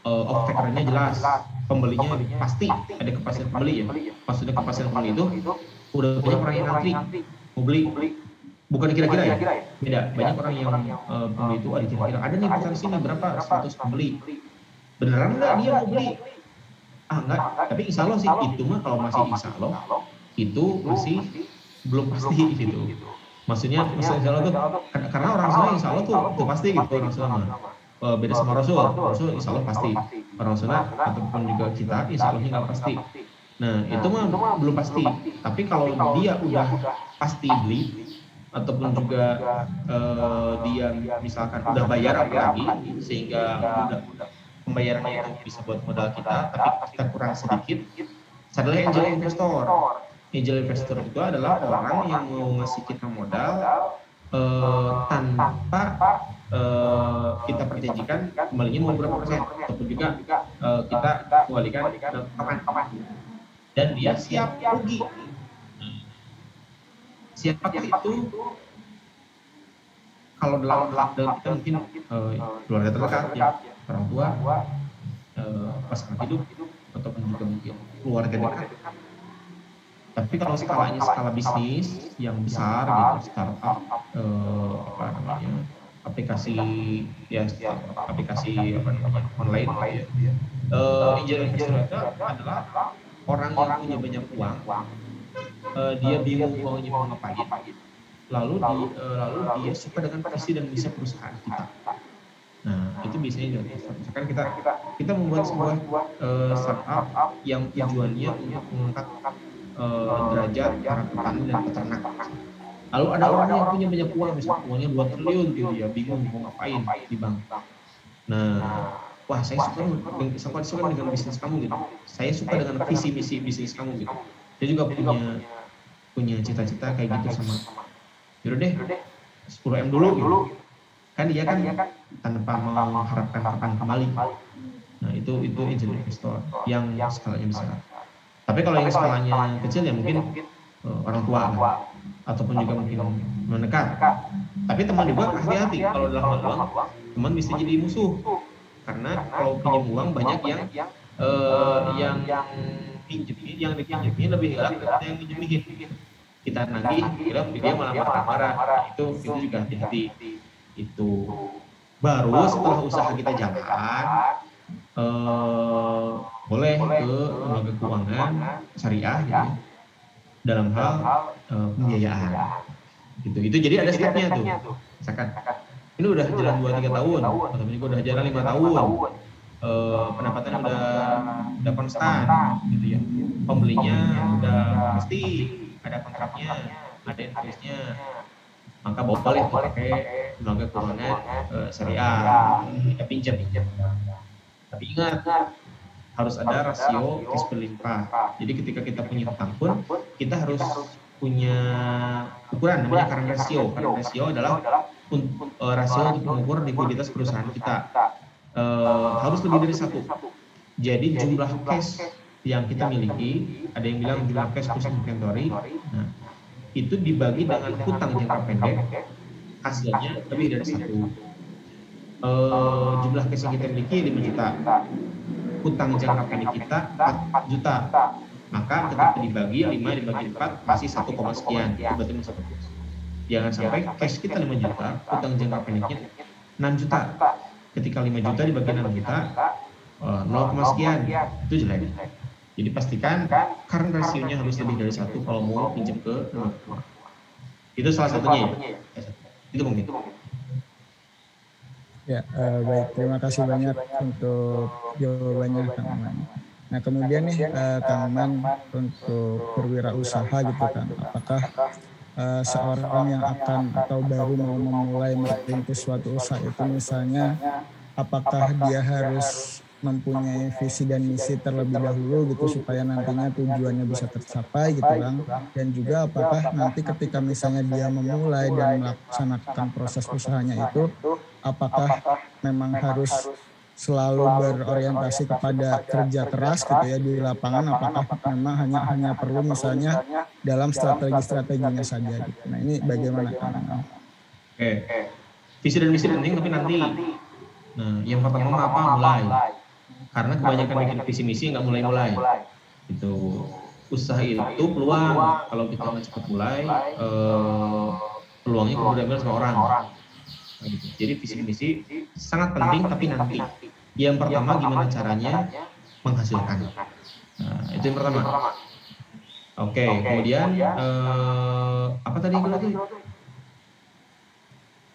off-taker-nya jelas, pembelinya pasti ada kepastian pembeli ya. Maksudnya kepastian pembeli itu udah banyak orang yang ngantri mau beli, bukan kira-kira ya, beda. Banyak orang yang pembeli itu ada kira-kira, ada nih potensi nih berapa 100 pembeli, beneran nggak dia mau beli? Enggak, tapi insya Allah sih, itu mah kalau masih insya Allah itu masih belum pasti gitu. Maksudnya insya Allah tuh karena orang Sunda insya Allah tuh pasti gitu orang Sunda mah. Beda sama Rasul insya Allah pasti. Orang Sunda ataupun juga kita insya Allahnya nggak pasti. Nah itu mah belum pasti. Tapi kalau dia udah pasti beli ataupun juga dia misalkan udah bayar apalagi sehingga udah pembayarannya itu bisa buat modal kita, tapi kita kurang sedikit. Adalah angel investor. Angel investor itu adalah orang yang mau ngasih kita modal tanpa kita perjanjikan kembalinya mau berapa persen, ataupun juga kita kembalikan kapan. Dan dia siap rugi. Siapakah itu? Kalau dalam kita mungkin keluarga terdekat ya, orang tua, pasangan hidup, ataupun juga mungkin keluarga dekat. Tapi kalau skalanya skala bisnis yang besar gitu, startup, aplikasi online ya. Angel investor itu adalah orang yang punya banyak uang, dia bingung uangnya mau ngapain, lalu dia suka dengan visi dan misi perusahaan kita. Nah itu biasanya misalkan kita membuat sebuah startup yang tujuannya untuk mengangkat derajat para petani dan peternak. Lalu ada orang yang punya banyak uang, misalnya uangnya 2 triliun gitu ya, bingung mau ngapain di bank. Nah, wah saya suka dengan bisnis kamu gitu. Saya suka dengan visi misi bisnis kamu gitu. Dia juga punya cita-cita kayak gitu sama. Yaudah deh, 10M dulu gitu. Kan dia kan tanpa mengharapkan kapan kembali. Nah itu angel investor yang skalanya besar. Tapi kalau yang skalanya kecil ya mungkin orang tua kan, ataupun juga mungkin mendekat. Tapi teman juga hati-hati kalau dalam uang, teman bisa jadi musuh. Karena kalau pinjam uang banyak yang pinjemin, yang dipinjemin lebih galak daripada yang pinjemin. Kita nagih, dia malah marah-marah. Itu juga hati-hati. Itu baru setelah usaha kita jalan, boleh ke lembaga keuangan syariah gitu, dalam hal pembiayaan gitu. Itu jadi ada stepnya tuh. Misalkan ini udah jalan 2-3 tahun atau ini udah jalan 5 tahun, pendapatannya udah konstan gitu ya, pembelinya udah pasti ada kontraknya, ada invoice-nya, maka boleh tuh pakai lembaga keuangan syariah, kita pinjam. Tapi ingat, harus ada rasio cash berlimpah. Jadi ketika kita punya hutang pun, kita harus punya ukuran namanya current ratio. Current ratio adalah rasio untuk mengukur likuiditas perusahaan kita. Harus lebih dari 1. Jadi jumlah cash yang kita miliki, ada yang bilang jumlah cash plus inventory, nah, itu dibagi dengan hutang jangka pendek, hasilnya lebih dari 1. Jumlah cash yang kita miliki 5 juta, hutang jangka pendek kita 4 juta, maka ketika dibagi 5 dibagi 4 masih 1, sekian, itu berarti masih bagus. Jangan sampai cash kita 5 juta, hutang jangka pendeknya 6 juta. Ketika 5 juta dibagi 6 juta, 0, sekian, itu jelek. Jadi pastikan current ratio-nya harus lebih dari 1 kalau mau pinjam ke lembaga keuangan. Itu salah satunya ya. Itu mungkin. Ya, baik. Terima kasih banyak untuk jawabannya, Kang Iman. Nah, kemudian nih, Kang Iman, untuk berwirausaha gitu kan, apakah seorang yang akan atau baru mau memulai merintis suatu usaha itu misalnya, apakah dia harus mempunyai visi dan misi terlebih dahulu gitu supaya nantinya tujuannya bisa tercapai gitu kan, dan juga apakah nanti ketika misalnya dia memulai dan melaksanakan proses usahanya itu, apakah memang harus selalu berorientasi kepada kerja keras gitu ya di lapangan, apakah memang hanya perlu misalnya dalam strategi-strateginya saja gitu. Nah ini bagaimana Kang? Oke, visi dan misi penting tapi nanti. Nah yang pertama apa? Mulai. Karena kebanyakan bikin visi misi nggak mulai-mulai. Itu usaha itu peluang. Kalau kita nggak cepat mulai, peluangnya kemudian diambil sama orang. Nah, gitu. Jadi visi misi sangat penting tapi nanti. Yang pertama gimana caranya menghasilkan. Nah, itu yang pertama. Oke, kemudian apa tadi yang kedua?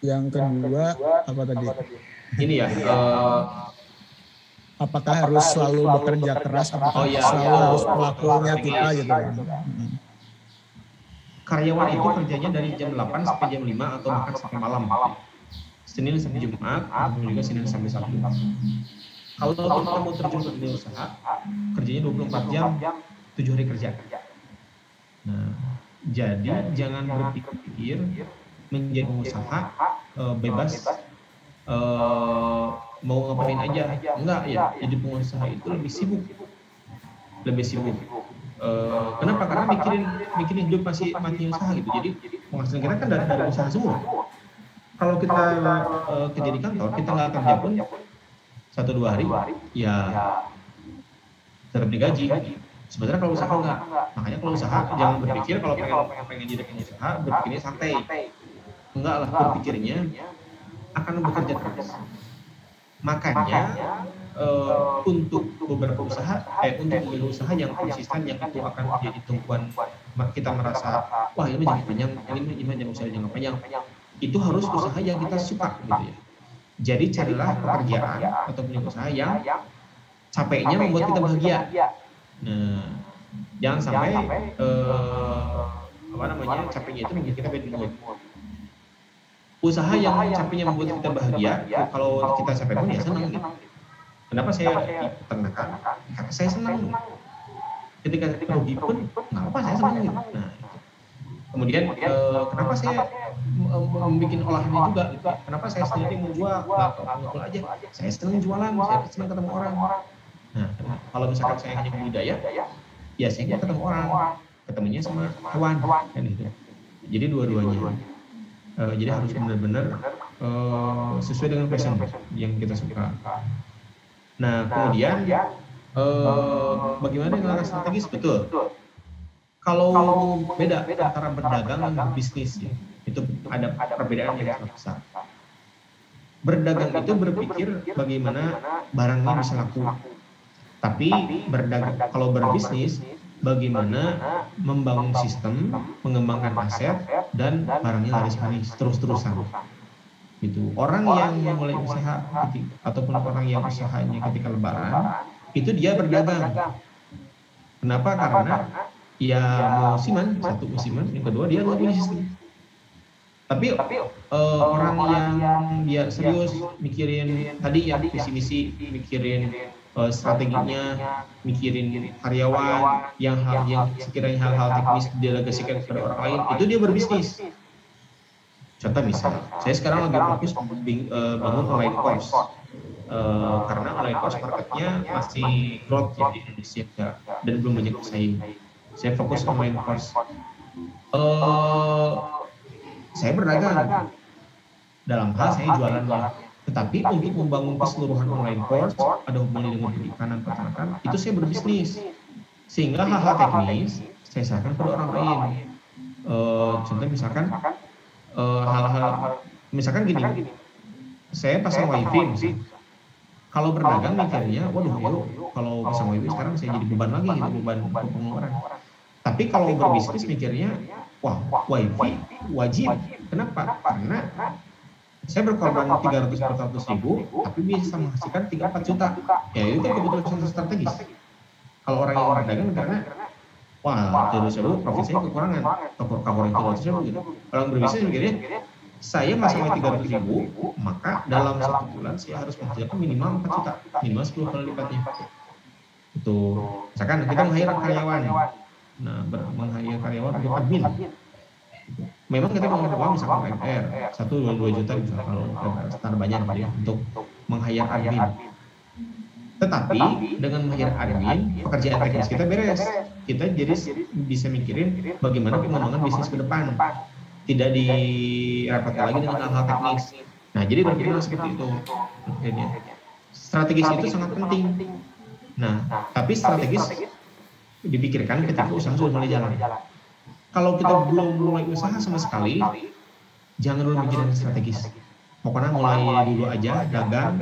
Yang kedua apa tadi? Ini ya. Apakah harus selalu bekerja keras? Apakah selalu harus pelakunya kita gitu kan? Karyawan itu kerjanya dari jam 8 sampai jam 5 atau bahkan sampai malam. Senin sampai Jumat, atau juga Senin sampai Sabtu. Kalau kita mau terjun ke dunia usaha, kerjanya 24 jam, 7 hari kerja. Nah, jadi jangan berpikir menjadi pengusaha bebas mau ngapain aja. Enggak ya, jadi pengusaha itu lebih sibuk. Kenapa? Karena mikirin hidup masih usaha gitu. Jadi penghasilan kita kan dari usaha semua. Kalau kita kerja di kantor, kita nggak kerja pun 1-2 hari, ya tetap digaji. Sebenarnya kalau usaha enggak. Makanya kalau usaha jangan berpikir kalau pengen jadi pengusaha berpikirnya santai. Enggak lah, berpikirnya akan bekerja keras. Makanya untuk beberapa usaha, untuk memilih usaha yang konsisten, yang itu akan menjadi tumpuan kita merasa, wah ini jangka panjang, ini usaha jangka panjang. Itu harus usaha yang kita suka gitu ya. Jadi carilah pekerjaan atau punya usaha yang capeknya membuat kita bahagia. Nah, jangan sampai capeknya itu membuat kita bad mood. Usaha yang capeknya membuat kita bahagia, kalau kita capek pun ya senang gitu. Kenapa saya di peternakan? Karena saya senang. Ketika rugi pun, nggak apa saya senang gitu. Nah, kemudian kenapa saya membuat olahannya juga? Gitu. Kenapa saya sendiri menjual? Nggak aja. Saya senang jualan, saya senang ketemu orang. Nah, kalau misalkan saya hanya budidaya, ya saya ketemu orang, ketemunya sama hewan, kan gitu. Jadi dua-duanya. Jadi harus benar-benar sesuai dengan passion yang kita suka. Nah, kemudian bagaimana dengan strategis? Betul. Kalau beda antara berdagang dan bisnis, ya, itu ada perbedaan yang sangat besar. Berdagang itu berpikir bagaimana barangnya bisa laku. Tapi kalau berbisnis, bagaimana membangun sistem, mengembangkan aset, dan barangnya laris-manis terus-terusan. Gitu. Orang yang memulai usaha ataupun orang yang usahanya ketika lebaran, itu dia berdagang. Kenapa? Karena ya musiman, satu musiman, yang kedua dia lagi bisnis. Tapi orang yang dia serius mikirin tadi ya visi misi, mikirin strateginya, mikirin karyawan, yang sekiranya hal-hal teknis didelegasikan kepada orang lain, itu dia berbisnis. Contoh misal, saya sekarang lagi fokus bangun online course, karena online course marketnya masih growth ya di Indonesia dan belum banyak pesaing. Saya fokus online course. Saya berdagang, dalam hal saya jualannya. Tetapi untuk membangun keseluruhan online course, ada hubungannya dengan perikanan, peternakan, itu saya berbisnis. Sehingga hal-hal teknis saya serahkan pada orang lain. Contoh misalkan hal-hal, misalkan gini, saya pasang wifi misalkan. Kalau berdagang mikirnya, waduh ya, kalau pasang wifi sekarang saya jadi beban lagi gitu, beban pengeluaran. Tapi kalau berbisnis mikirnya, wah wifi wajib. Kenapa? Karena saya berkorban 300-400 ribu, tapi bisa menghasilkan 3-4 juta. Ya itu kebutuhan strategis. Kalau orang yang berdagang karena, wah 300 ribu, profit saya kekurangan. Kakurangan 300 ribu gitu. Kalau berbisnis mikirnya, saya masang 300 ribu, maka dalam 1 bulan saya harus menghasilkan minimal 4 juta, minimal 10 kali lipatnya. Itu, misalkan kita meng-hire karyawan. Nah, meng-hire karyawan untuk admin. Memang kita mengeluarkan uang misalkan UMR 1-2 juta bisa kalau standar banyak ya untuk meng-hire admin. Tetapi dengan meng-hire admin, pekerjaan teknis kita beres. Kita jadi bisa mikirin bagaimana pengembangan bisnis ke depan. Tidak direpotkan lagi dengan hal-hal teknis. Nah, jadi berpikirlah seperti itu. Strategis itu sangat penting. Nah, tapi strategis dipikirkan ketika usaha sudah mulai jalan. Kalau kita belum mulai usaha sama sekali, jangan dulu mikirin strategis. Pokoknya mulai dulu aja, dagang,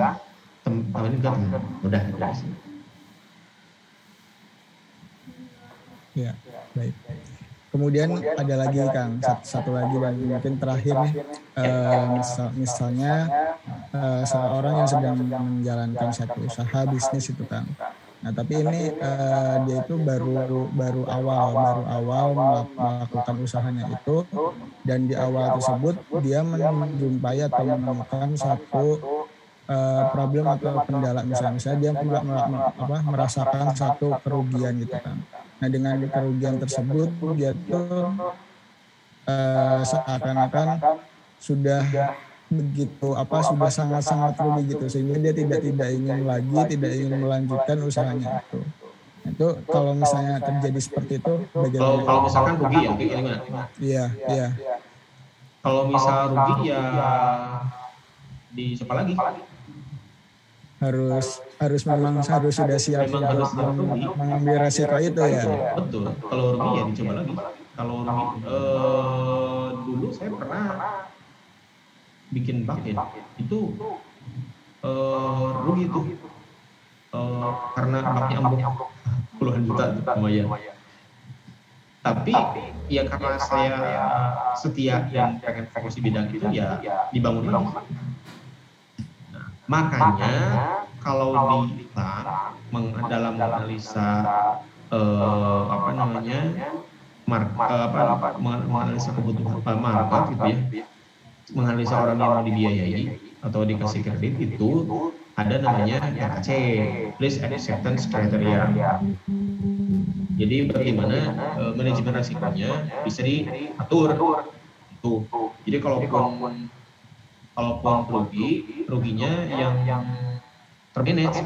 teman juga teman. Udah. Ya, baik. Kemudian ada lagi Kang, satu lagi dan mungkin terakhir nih, misalnya seorang yang sedang menjalankan satu usaha bisnis itu Kang. Nah tapi ini dia itu baru awal melakukan usahanya itu, dan di awal tersebut dia menjumpai atau menemukan satu problem atau kendala, misalnya dia merasakan satu kerugian gitu kan. Nah dengan kerugian tersebut dia tuh seakan-akan sudah begitu sudah sangat rugi gitu, sehingga dia tidak ingin melanjutkan usahanya itu. Itu kalau misalnya terjadi seperti itu bagaimana? Kalau misalkan rugi ya gimana? Iya. Kalau misal rugi ya di siapa lagi? Memang harus sudah siap mengambil resiko itu ya. Betul. Kalau rugi ya dicoba lagi. Kalau rugi, dulu saya pernah bikin bucket itu rugi tuh karena baknya ambruk puluhan juta lumayan. Tapi ya karena saya setia yang pengen fokus di bidang itu ya dibangun lagi. Makanya kalau dalam menganalisa menganalisa kebutuhan market gitu ya, menganalisa orang yang mau dibiayai atau dikasih kredit itu ada namanya RAC, Risk Acceptance Criteria. Jadi bagaimana manajemen risikonya bisa diatur. Tuh. Jadi kalaupun ruginya yang termanage.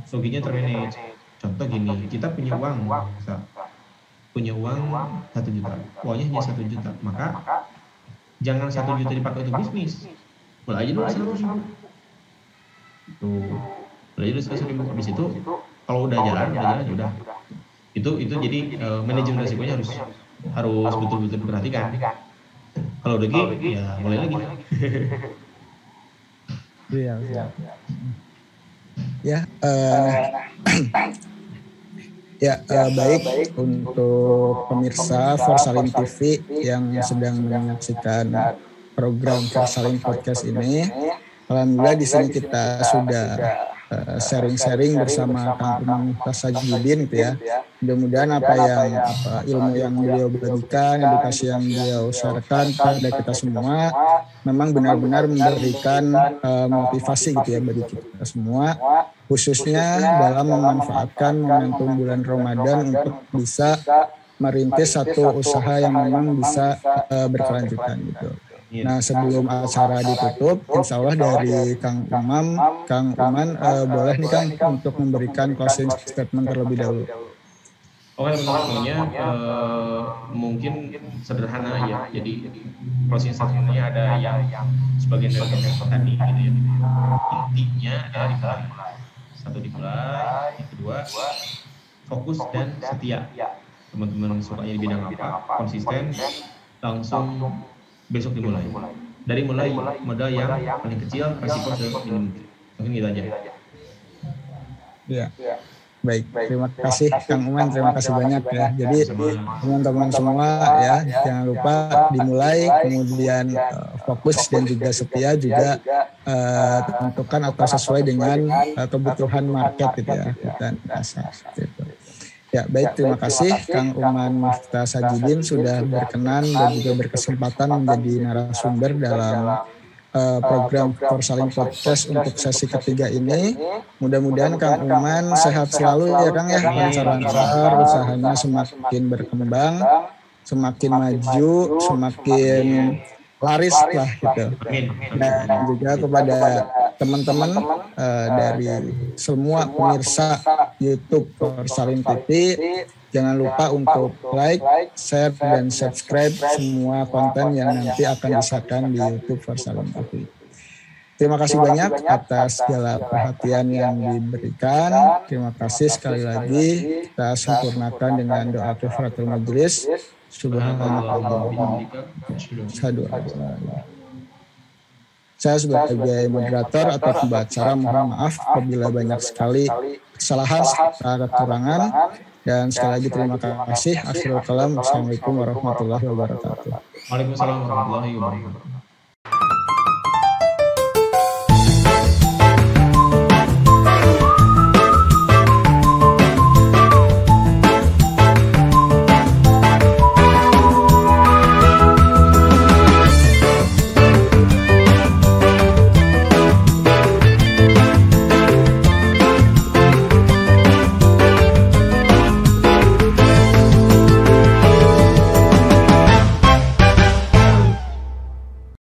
Ruginya termanage. Contoh gini, kita punya uang 1 juta, uangnya hanya 1 juta, maka jangan 1 juta dipakai untuk bisnis, mulai aja dulu 100 ribu. Mulai aja dulu 100 ribu. Habis itu kalau udah jalan ya udah. Itu jadi manajemen risikonya harus betul-betul diperhatikan. Kalau rugi ya mulai lagi. Iya. Baik untuk pemirsa Forsalim TV yang sedang menyaksikan program Forsalim Podcast ini. Alhamdulillah di sini kita sudah sharing-sharing bersama Kang Umam Miftah Sajidin gitu ya. Mudah-mudahan ilmu yang beliau bagikan, edukasi yang beliau sharekan kepada kita semua memang benar-benar memberikan motivasi gitu ya bagi kita semua, khususnya dalam memanfaatkan momentum bulan Ramadan untuk bisa merintis satu usaha yang memang bisa berkelanjutan gitu. Nah sebelum acara ditutup, insya Allah dari Kang Uman boleh nih Kang untuk memberikan closing statement terlebih dahulu. Oke teman-temannya, mungkin sederhana ya. Jadi closing statementnya ada yang sebagian dari tadi gitu ya. Intinya adalah dimulai. Yang kedua, fokus dan setia. Teman-teman sukanya di bidang apa, konsisten, langsung besok dimulai. Dari mulai modal yang paling kecil, risiko seminim. Mungkin gitu aja. Iya. Baik, terima kasih Kang Uman, terima kasih banyak ya. Jadi teman-teman semua ya, jangan lupa dimulai, kemudian fokus dan juga setia juga tentukan atau sesuai dengan kebutuhan market gitu ya. Dan asal gitu. Ya baik, terima kasih Kang Uman Miftah Sajidin sudah berkenan dan juga berkesempatan menjadi narasumber dalam program Forsalim Podcast untuk sesi ketiga ini. Mudah-mudahan Kang Uman sehat selalu ya Kang ya, lancar-lancar, usahanya semakin berkembang, semakin maju, semakin laris lah gitu. Dan juga kepada teman-teman dari semua pemirsa YouTube Forsalim TV, jangan lupa untuk like, share, dan subscribe semua konten yang nanti akan disajikan di YouTube Forsalim TV. Terima kasih banyak atas segala perhatian yang diberikan. Terima kasih sekali lagi. Kita sempurnakan dengan doa kifaratul majelis. Subhanallah. Saya sebagai moderator atau pembaca mohon maaf apabila banyak sekali kesalahan serta kekurangan. Dan sekali lagi terima kasih. Akhirul kalam. Assalamualaikum warahmatullahi wabarakatuh. Waalaikumsalam warahmatullahi wabarakatuh.